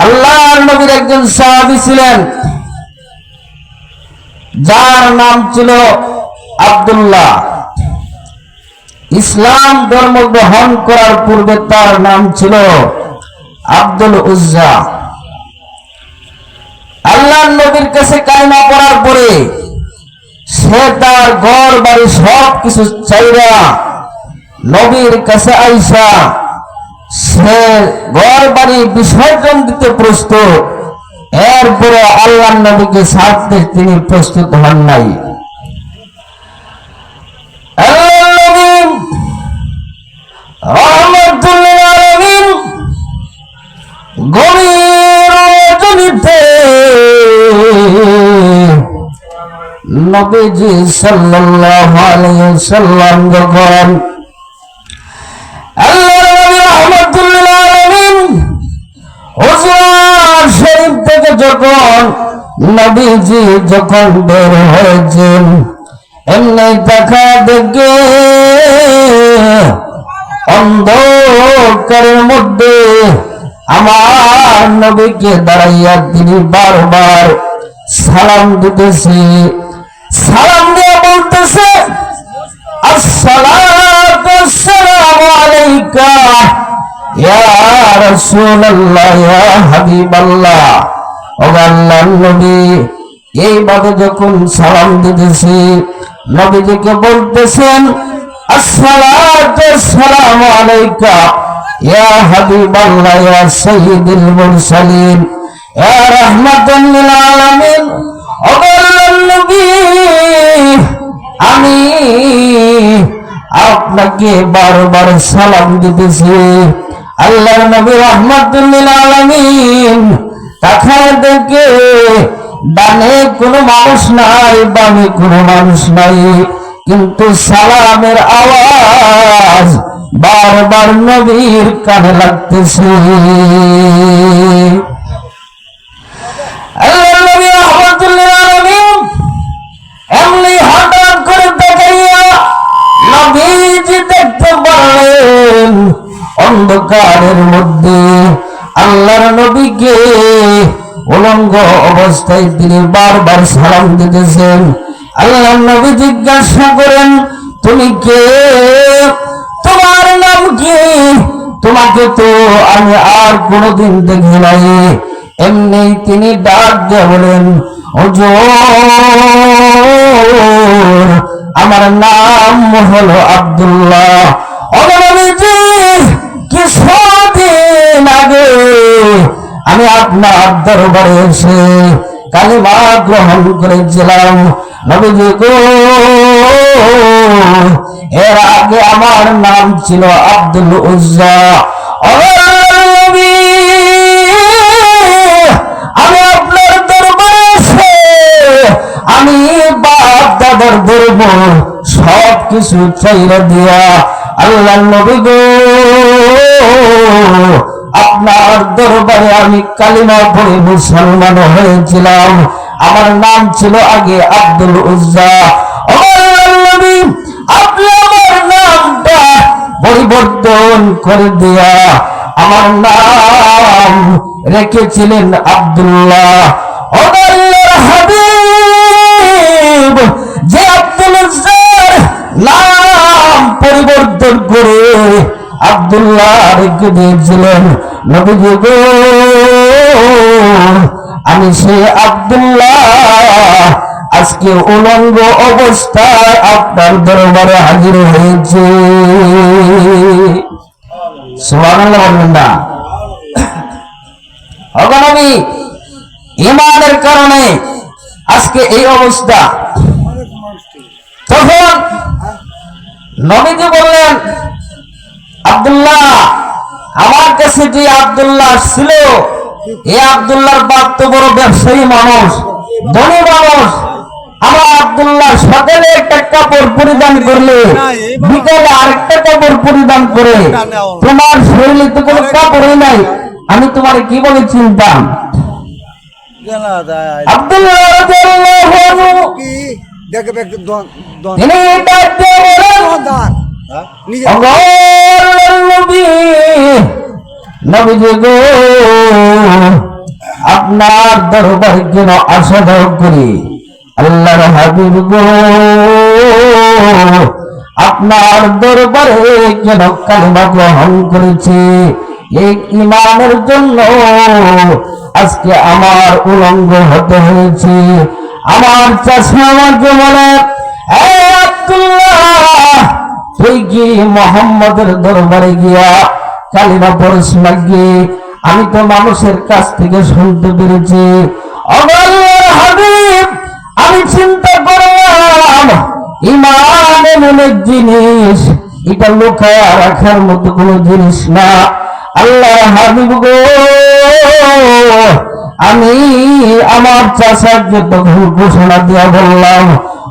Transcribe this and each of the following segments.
আল্লাহর নবীর একজন সাহাবী ছিলেন যার নাম ছিল আব্দুল্লাহ। ইসলাম ধর্ম গ্রহণ করার পূর্বে তার নাম ছিল আব্দুল উজ্জা। আল্লাহর নবীর কাছে কালিমা পড়ার পরে সে তার ঘর বাড়ি সবকিছু চাইরা নবীর কাছে আইসা সে ঘর বাড়ি বিসর্জন দিতে প্রস্তুত। এরপরে আল্লাহর নবীকে ছাড়তে তিনি প্রস্তুত হন নাই। নবীজি সাল্লাল্লাহু আলাইহি ওয়াসাল্লাম যখন আল্লাহর নবী রাহমাতুল্লিল আলামিন হুজুর শরীফ থেকে যখন নবীজি যখন বের হয়েছেন এমনি দেখা দেখে অন্ধকারের মধ্যে আমার নবীকে দাঁড়াইয়া তিনি বারবার সালাম দিতেছে। সালাম দিয়ে বলতেছে আসসালাতু ওয়াসসালামু আলাইকা ইয়া রাসূলুল্লাহ ইয়া হাবিবাল্লাহ। ও আল্লাহর নবী এইভাবে যখন সালাম দিতেছে নবীজিকে বলতেছেন আসসালাতু ওয়াসসালামু আলাইকা ইয়া হাবিবাল্লাহ ইয়া সাইয়্যিদুল মুরসালিন ইয়া রাহমাতাল লিল আলামিন। ও আল্লাহর নবী আমি আপনাকে বারবার সালাম দিতেছি। আল্লাহর নবী রাহমাতুল লিল আলামিন তাকায় দেখে ডানে কোনো মানুষ নাই বামে কোনো মানুষ নাই, কিন্তু সালামের আওয়াজ বারবার নবীর কানে লাগতেছে। আল্লাহর নবী রাহমাতুল লিল আলামিন এমনি হঠাৎ করে তাকাইয়া নবীজি দেখতে পারলেন অন্ধকারের মধ্যে আল্লাহর নবীকে উলঙ্গ অবস্থায় তিনি বারবার সালাম দিতেছেন। আল্লাহর নবী জিজ্ঞাসা করেন তুমি কে, তোমার নাম কি? তোমাকে তো আমি আর কোনোদিন দেখি নাই। এমনি তিনি ডাক দিয়ে বলেন হুজুর আমার নাম হলো আব্দুল্লাহ। কিছুদিন আগে আমি আপনার দরবারে এসে কালিমা গ্রহণ করেছিলাম নবীজি গো। এর আগে আমার নাম ছিল আব্দুল উজ্জা। আমি আপনার দরবারে এসে আমি বাপ দাদার ধর্ম সবকিছু ছাইরা দিয়া আল্লাহর নবী গো আপনার দরবারে আমি কালিমা পড়ে মুসলমান হয়েছিলাম। আমার নাম ছিল আগে আব্দুল উজ্জা। আল্লাহর নবী আপনি আমার নামটা পরিবর্তন করে দিয়া আমার নাম রেখেছিলেন আব্দুল্লাহ। আল্লাহর হাবিব যে আব্দুল উজ্জার নাম পরিবর্তন করে আব্দুল্লাহ রেখে দিয়েছিলেন নবীজি গো আমি সে আব্দুল্লাহ আজকে উলঙ্গ অবস্থায় আপনার দরবারে হাজির হয়েছে। সুবহানাল্লাহ বলবেন না? নবী ঈমানের কারণে আজকে এই অবস্থা। তখন নবীজি বললেন আব্দুল্লাহ আমার কাছে যে আব্দুল্লাহ ছিল এই আব্দুল্লাহর বাপ তো বড় ব্যবসায়ী মানুষ, ধনী মানুষ। আমার আব্দুল্লাহ সকালে একটা কাপড় পরিধান করলে বিকালে আরেকটা কাপড় পরিধান করে, তোমার শরীরে তো কোনো কাপড়ই নাই, আমি তোমার কি বলে চিনতাম? আব্দুল্লাহ রাদিয়াল্লাহু আনহু তিনি ডাকতে বলেন নবীজি গো আপনার দরবারে কেন আশা করি আল্লাহর হাবিব গো, আপনার দরবারে কেন কালিমা গ্রহণ করেছি এই ঈমানের জন্য আজকে আমার উলঙ্গ হতে হয়েছে। আমার চাচা আমাকে বলে, আব্দুল্লাহ তুই কি মোহাম্মদের দরবারে গিয়া কালিমা পড়িস নাকি? আমি তো মানুষের কাছ থেকে শুনতে পেরেছি। আল্লাহর হাবিব, আমি চিন্তা করলাম ঈমান এমন এক জিনিস, এটা লুকায় রাখার মতো কোনো জিনিস না। আল্লাহর হাবিব গো, আমি আমার চাচাকে তখন ঘোষণা দিয়া বললাম,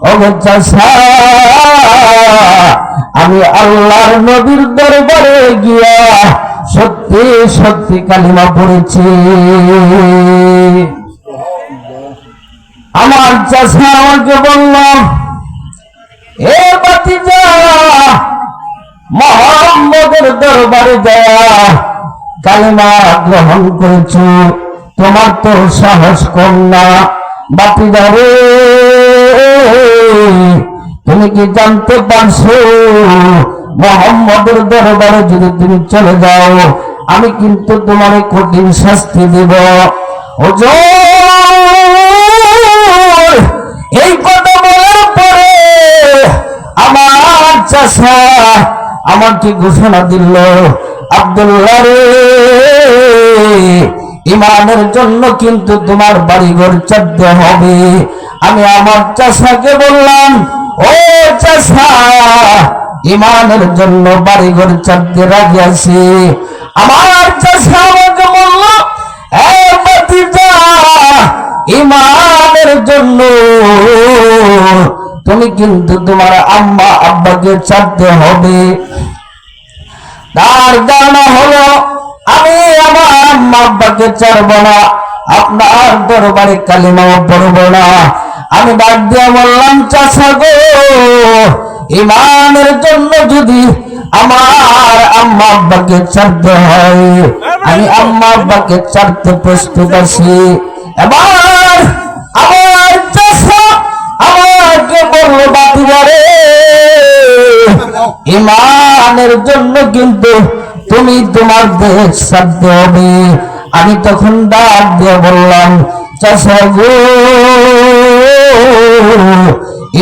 ওগো চাচা, আমি আল্লাহর নবীর দরবারে গিয়া সত্যি সত্যি কালিমা পড়েছি। আমার চাচা আমাকে বলল, এ ভাতিজা, মুহাম্মদের দরবারে যাওয়া কালিমা গ্রহণ করেছ, তোমার তো সাহস কম না। ভাতিজা রে, তুমি কি জানতে পারছো মুহাম্মদের দরবারে যদি তুমি চলে যাও, আমি কিন্তু তোমার কঠিন শাস্তি দেব। হুজুর, এই কথা বলার পরে আমার চাচা আমাকে ঘোষণা দিল, আব্দুল্লাহ রে, ঈমানের জন্য কিন্তু তোমার বাড়িঘর ছাড়তে হবে। আমি আমার চাচাকে বললাম, ও চাচা, ঈমানের জন্য বাড়িঘর ছাড়তে রাজি আছি। আমার চাচা আমাকে বলল, এ ভাতিজা, ঈমানের জন্য তুমি কিন্তু তোমার আম্মা আব্বাকে ছাড়তে হবে। তার ধারণা হলো আমি আমার আম্মা আব্বাকে ছাড়ব না, আপনার দরবারে কালিমাও পড়ব না। আমি ডাক দিয়ে বললাম, চাচা গো, ঈমানের জন্য যদি আমার আম্মা আব্বাকে ছাড়তে হয়, আমি আম্মা আব্বাকে ছাড়তে প্রস্তুত আছি। এবার আমার চাচা আমাকে বলল, ভাতিজা রে, ঈমানের জন্য কিন্তু তুমি তোমার দেশ ছাড়তে হবে। আমি তখন ডাক দিয়ে বললাম, চাচা গো,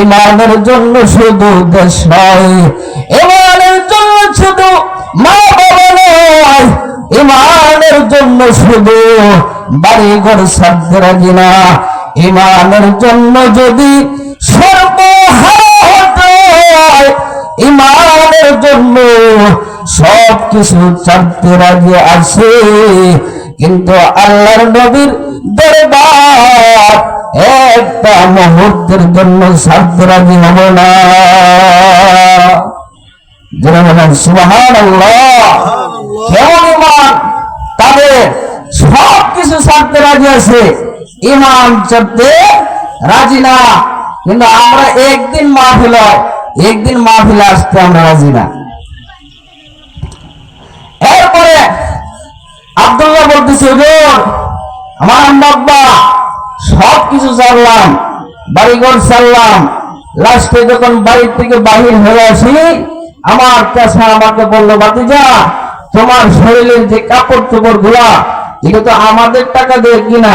ঈমানের জন্য শুধু দেশ নয়, ঈমানের জন্য শুধু মা বাবা নয়, ঈমানের জন্য শুধু বাড়ি ঘর ছাড়তে রাজি না, ঈমানের জন্য যদি সর্বহারা হতে হয়, ঈমানের জন্য সব কিছু ছাড়তে রাজি আছে। কিন্তু আল্লাহর নবীর দরবার একটা মুহূর্তের জন্য ছাড়তে রাজি হব না। যারা বলেন সুবহানাল্লাহ, কেমন ঈমান, তাদের সব কিছু ছাড়তে রাজি আছে, ঈমান ছাড়তে রাজি না। কিন্তু আমরা একদিন মাহফিলে আসতে আমরা রাজি না। এরপরে আব্দুল্লাহ বলতেছে, হুজুর, আমার আম্মা আব্বা সব কিছু ছাড়লাম, বাড়িঘর ছাড়লাম, লাস্টে যখন বাড়ি থেকে বাহির হয়ে আসি, আমার চাচা আমাকে বললো, ভাতিজা, তোমার শরীরের যে কাপড় চোপড় গুলা, এটা তো আমাদের টাকা দিয়ে কিনা,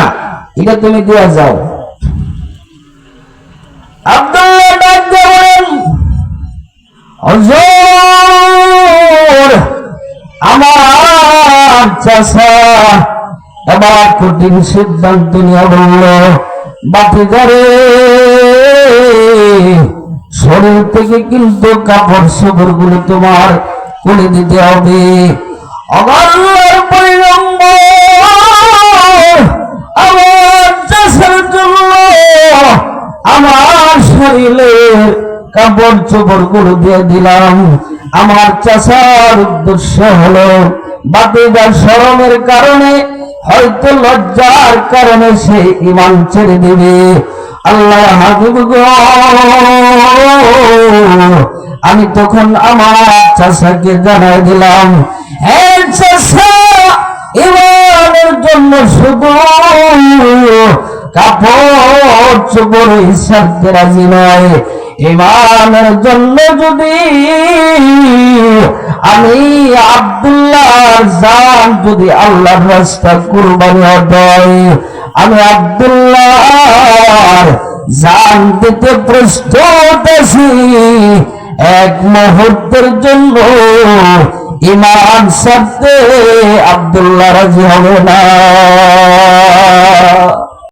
এটা তুমি দিয়ে যাও। আব্দুল্লাহ ডাক দিয়ে বলেন, হুজুর, আমার চাচা এবার কঠিন সিদ্ধান্ত নিয়ে বলল, ভাতিজা রে, শরীর থেকে কিন্তু কাপড় চোপড় গুলো তোমার খুলে দিতে হবে। আল্লাহর পয়গম্বর আমার চাচার জন্য আমার শরীরের কাপড় চোপড় গুলো দিয়ে দিলাম। আমার চাচার উদ্দেশ্য হলো ভাতিজার শরমের কারণে, হয়তো লজ্জার কারণে সে ঈমান ছেড়ে দেবে। আল্লাহ হাবিব গো, আমি তখন আমার চাচাকে জানাই দিলাম, হে চাচা, ইমানের জন্য শুধু কাপড় চোপড় ছাড়তে রাজি নয়, ইমানের জন্য যদি আমি আব্দুল্লাহর জান যদি আল্লাহর রাস্তায় কুরবানি হয়, আমি আব্দুল্লাহর জান দিতে প্রস্তুত আছি। এক মুহূর্তের জন্য ইমান ছাড়তে আব্দুল্লাহ রাজি হবে না।